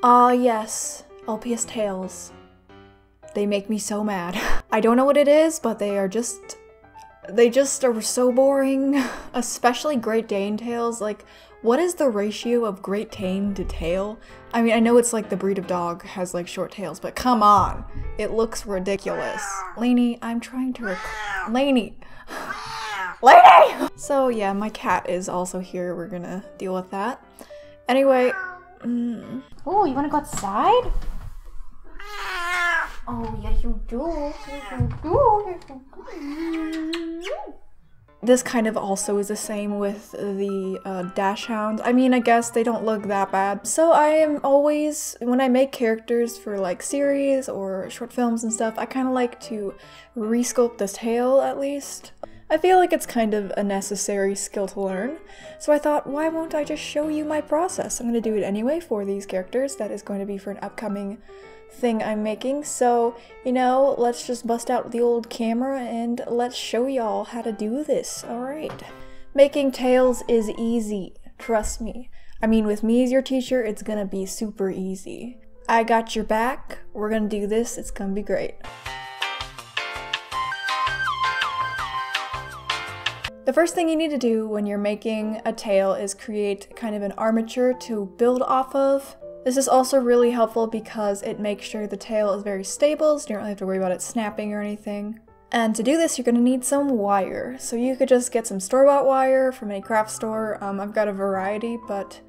Ah, yes, LPS tails. They make me so mad. I don't know what it is, but they just are so boring. Especially Great Dane tails. Like, what is the ratio of Great Dane to tail? I mean, I know it's like the breed of dog has like short tails, but come on. It looks ridiculous. Lainey, I'm trying to Lainey! Lainey! So yeah, my cat is also here. We're gonna deal with that. Anyway, Oh, you wanna go outside? Oh, yes you do. Yes you do. this kind of also is the same with the dash hounds. I mean, I guess they don't look that bad. So I am always, when I make characters for like series or short films and stuff, I kind of like to resculpt the tail at least. I feel like it's kind of a necessary skill to learn, so I thought, why won't I just show you my process? I'm going to do it anyway for these characters. That is going to be for an upcoming thing I'm making, so, you know, let's just bust out the old camera and let's show y'all how to do this, alright? Making tails is easy, trust me. I mean, with me as your teacher, it's gonna be super easy. I got your back, we're gonna do this, it's gonna be great. The first thing you need to do when you're making a tail is create kind of an armature to build off of. This is also really helpful because it makes sure the tail is very stable, so you don't really have to worry about it snapping or anything. And to do this, you're going to need some wire. So you could just get some store-bought wire from any craft store. I've got a variety, but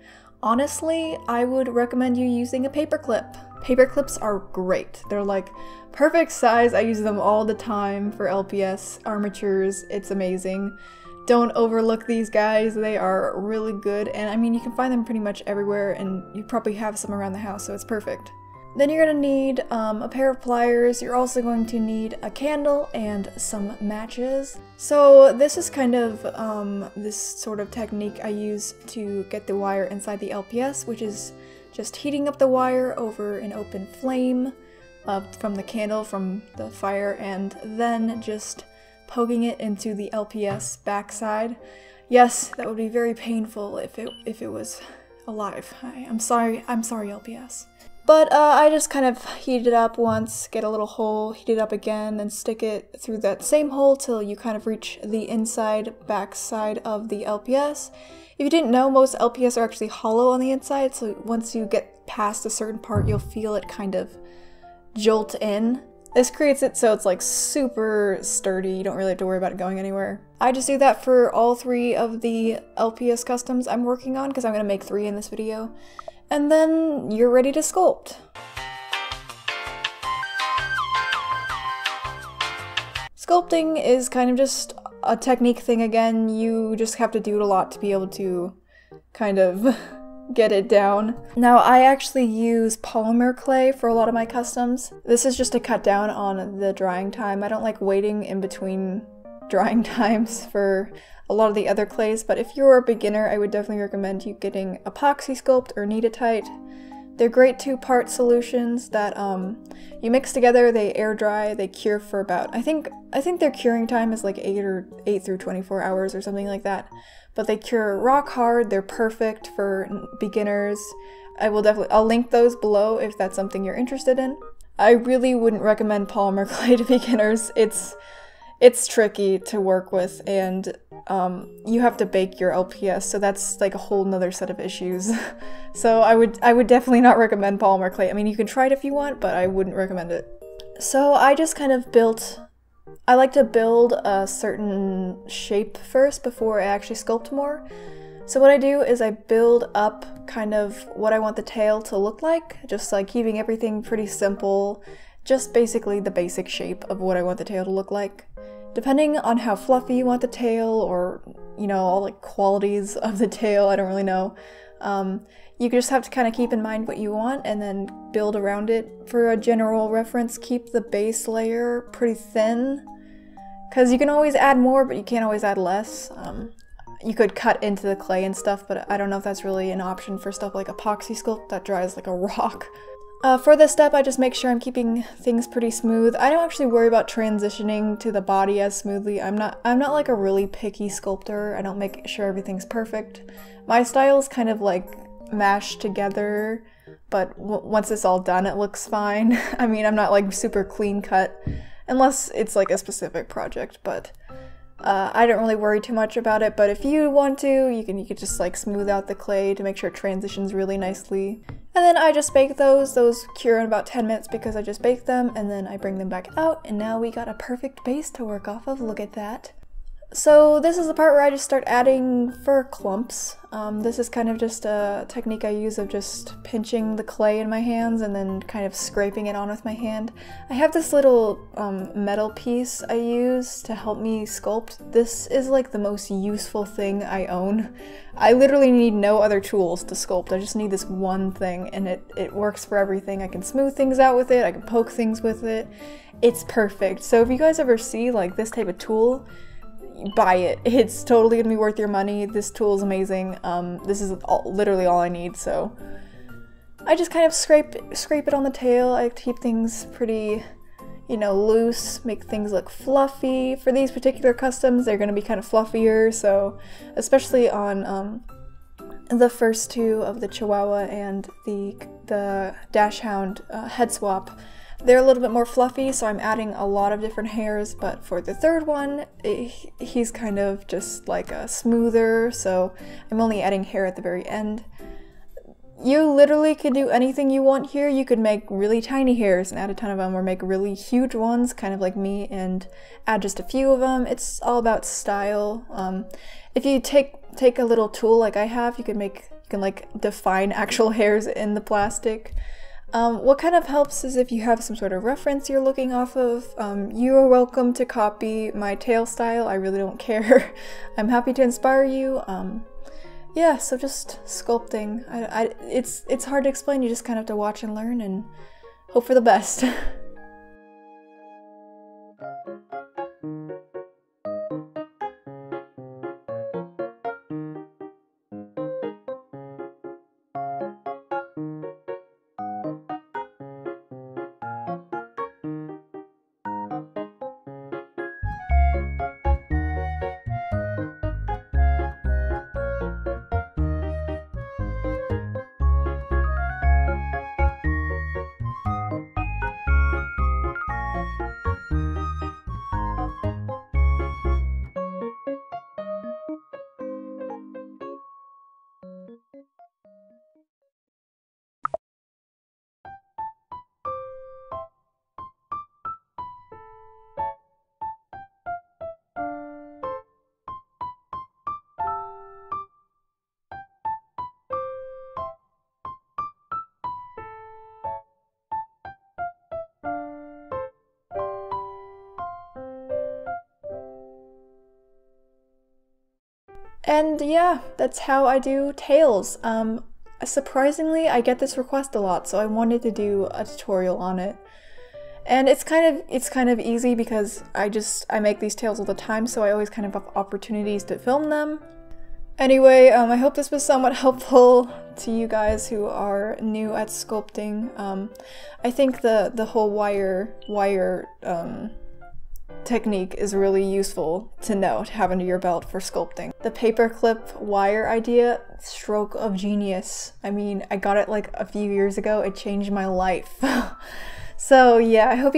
honestly, I would recommend you using a paper clip. Paper clips are great. They're like perfect size. I use them all the time for LPS armatures. It's amazing. Don't overlook these guys, they are really good, and I mean, you can find them pretty much everywhere, and you probably have some around the house, so it's perfect. Then you're going to need a pair of pliers. You're also going to need a candle and some matches. So this is kind of this sort of technique I use to get the wire inside the LPS, which is just heating up the wire over an open flame from the candle, from the fire, and then just poking it into the LPS backside. Yes, that would be very painful if it was alive. I'm sorry LPS. But I just kind of heat it up once, get a little hole, heat it up again, and stick it through that same hole till you kind of reach the inside backside of the LPS. If you didn't know, most LPS are actually hollow on the inside, so once you get past a certain part, you'll feel it kind of jolt in. This creates it so it's like super sturdy, you don't really have to worry about it going anywhere. I just do that for all 3 of the LPS customs I'm working on, because I'm going to make 3 in this video. And then you're ready to sculpt. Sculpting is kind of just a technique thing again. You just have to do it a lot to be able to kind of get it down. Now, I actually use polymer clay for a lot of my customs. This is just to cut down on the drying time. I don't like waiting in between drying times for a lot of the other clays, but if you're a beginner, I would definitely recommend you getting Epoxy Sculpt or Kneaditite. They're great 2-part solutions that you mix together, they air dry, they cure for about, I think their curing time is like 8 through 24 hours or something like that. But they cure rock hard, they're perfect for beginners. I'll link those below if that's something you're interested in. I really wouldn't recommend polymer clay to beginners. It's tricky to work with, and you have to bake your LPS, so that's like a whole nother set of issues. So I would definitely not recommend polymer clay. I mean, you can try it if you want, but I wouldn't recommend it. So I just kind of I like to build a certain shape first before I actually sculpt more. So what I do is I build up kind of what I want the tail to look like, just like keeping everything pretty simple, just basically the basic shape of what I want the tail to look like. Depending on how fluffy you want the tail, or, you know, all like qualities of the tail, I don't really know. You just have to kind of keep in mind what you want and then build around it. For a general reference, keep the base layer pretty thin, because you can always add more, but you can't always add less. You could cut into the clay and stuff, but I don't know if that's really an option for stuff like Epoxy Sculpt that dries like a rock. For this step, I just make sure I'm keeping things pretty smooth. I don't actually worry about transitioning to the body as smoothly. I'm not like a really picky sculptor. I don't make sure everything's perfect. My style is kind of like mashed together, but once it's all done, it looks fine. I mean, I'm not like super clean cut, unless it's like a specific project, but I don't really worry too much about it. But if you want to, you can just like smooth out the clay to make sure it transitions really nicely. And then I just bake those. Those cure in about 10 minutes because I just baked them, and then I bring them back out, and now we got a perfect base to work off of. Look at that. So this is the part where I just start adding fur clumps. This is kind of just a technique I use of just pinching the clay in my hands and then kind of scraping it on with my hand. I have this little metal piece I use to help me sculpt. This is like the most useful thing I own. I literally need no other tools to sculpt. I just need this one thing, and it works for everything. I can smooth things out with it, I can poke things with it. It's perfect. So if you guys ever see like this type of tool, buy it. It's totally gonna be worth your money. This tool is amazing. This is literally all I need, so I just kind of scrape it on the tail. I keep things pretty, you know, loose, make things look fluffy. For these particular customs, they're gonna be kind of fluffier, so especially on the first two of the Chihuahua and the Dachshund head swap, they're a little bit more fluffy, so I'm adding a lot of different hairs, but for the third one, he's kind of just like a smoother, so I'm only adding hair at the very end. You literally could do anything you want here. You could make really tiny hairs and add a ton of them, or make really huge ones, kind of like me, and add just a few of them. It's all about style. If you take a little tool like I have, you can like define actual hairs in the plastic. What kind of helps is if you have some sort of reference you're looking off of. You are welcome to copy my tail style. I really don't care. I'm happy to inspire you. Yeah, so just sculpting. It's hard to explain. You just kind of have to watch and learn and hope for the best. And yeah, that's how I do tails. Surprisingly, I get this request a lot, so I wanted to do a tutorial on it. And it's kind of easy because I make these tails all the time, so I always kind of have opportunities to film them. Anyway, I hope this was somewhat helpful to you guys who are new at sculpting. I think the whole wire technique is really useful to know, to have under your belt for sculpting. The paperclip wire idea, stroke of genius. I mean, I got it like a few years ago. It changed my life. So yeah, I hope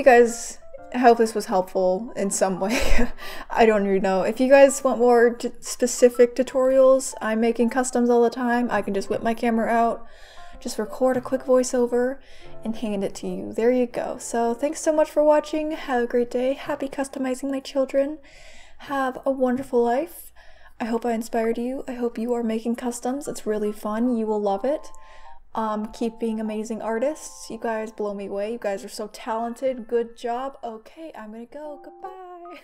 this was helpful in some way. I don't even know. If you guys want more specific tutorials, I'm making customs all the time. I can just whip my camera out, just record a quick voiceover, and hand it to you. There you go. So thanks so much for watching. Have a great day. Happy customizing, my children. Have a wonderful life. I hope I inspired you. I hope you are making customs. It's really fun. You will love it. Keep being amazing artists. You guys blow me away. You guys are so talented. Good job. Okay, I'm gonna go. Goodbye.